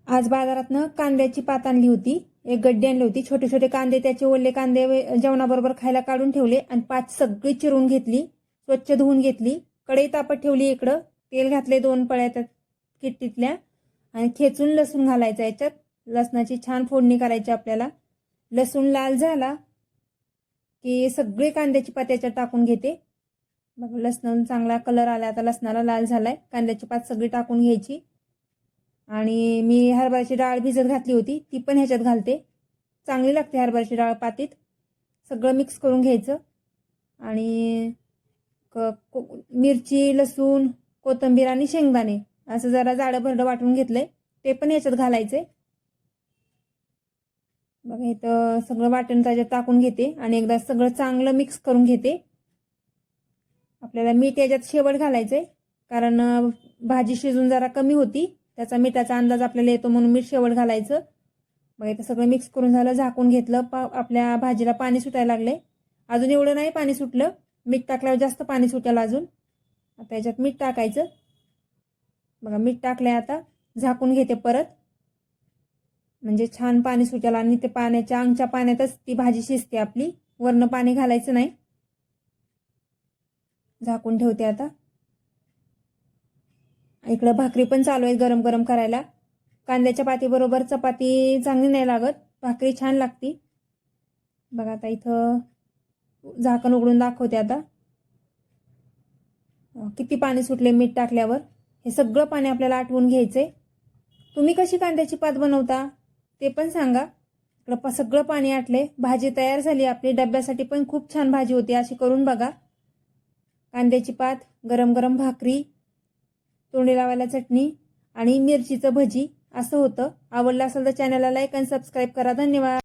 आज बाजारातनं कांद्याची पात आणली होती, एक गड्डी आणली होती। छोटे छोटे कांदे, त्याचे ओले कांदे जेवणाबरोबर खायला काढून ठेवले आणि पात सगळी चिरून घेतली, स्वच्छ धुवून घेतली। कढई तापत ठेवली, इकडं तेल घातले 2 पळ्या त्यात किट्टीतल्या आणि खेचून लसूण घालायचा याच्यात। लसणाची छान फोडणी करायची आपल्याला। लसूण लाल झाला की सगळे कांद्याची पात याच्यात टाकून घेते। बघा लसण चांगला कलर आला, आता लसणाला लाल झालाय। कांद्याची पात सगळी टाकून घ्यायची आणि मी हरभऱ्याची डाळ भिजत घातली होती, ती पण ह्याच्यात घालते। चांगली लागते हरभऱ्याची डाळ पातीत। सगळं मिक्स करून घ्यायचं आणि मिरची, लसूण, कोथिंबीर आणि शेंगदाणे असं जरा जाडं भरडं वाटून घेतलंय, ते पण ह्याच्यात घालायचे। बघा इथं सगळं वाटण त्याच्यात टाकून घेते आणि एकदा सगळं चांगलं मिक्स करून घेते। आपल्याला मीठ याच्यात शेवट घालायचंय, कारण भाजी शिजून जरा कमी होती, त्याचा मिठाचा अंदाज आपल्याला येतो म्हणून मीठ शेवट घालायचं। बघा इथं सगळं मिक्स करून झालं, झाकून घेतलं। आपल्या भाजीला पाणी सुटायला लागले। अजून एवढं नाही पाणी सुटलं, मीठ टाकल्यावर जास्त पाणी सुटेल अजून। आता याच्यात मीठ टाकायचं। बघा मीठ टाकलंय, आता झाकून घेते परत, म्हणजे छान पाणी सुटेल आणि ते पाण्याच्या अंगच्या पाण्यातच ती भाजी शिजते आपली, वरनं पाणी घालायचं नाही। झाकून ठेवते आता। इकडं भाकरी पण चालू आहे गरम गरम करायला। कांद्याच्या पातीबरोबर चपाती चांगली नाही लागत, भाकरी छान लागती। बघा आता इथं झाकण उघडून दाखवते आता। किती पाणी सुटले मीठ टाकल्यावर। हे सगळं पाणी आपल्याला आटवून घ्यायचंय। तुम्ही कशी कांद्याची पात बनवता ते पण सांगा। इकडं सगळं पाणी आटले, भाजी तयार झाली आपली। डब्यासाठी पण खूप छान भाजी होती, अशी करून बघा। कांद्याची पात, गरम गरम भाकरी, तोंडी लावायला चटणी आणि मिरचीचं भजी असं होतं। आवडलं असेल तर चॅनलला लाईक आणि सबस्क्राईब करा। धन्यवाद।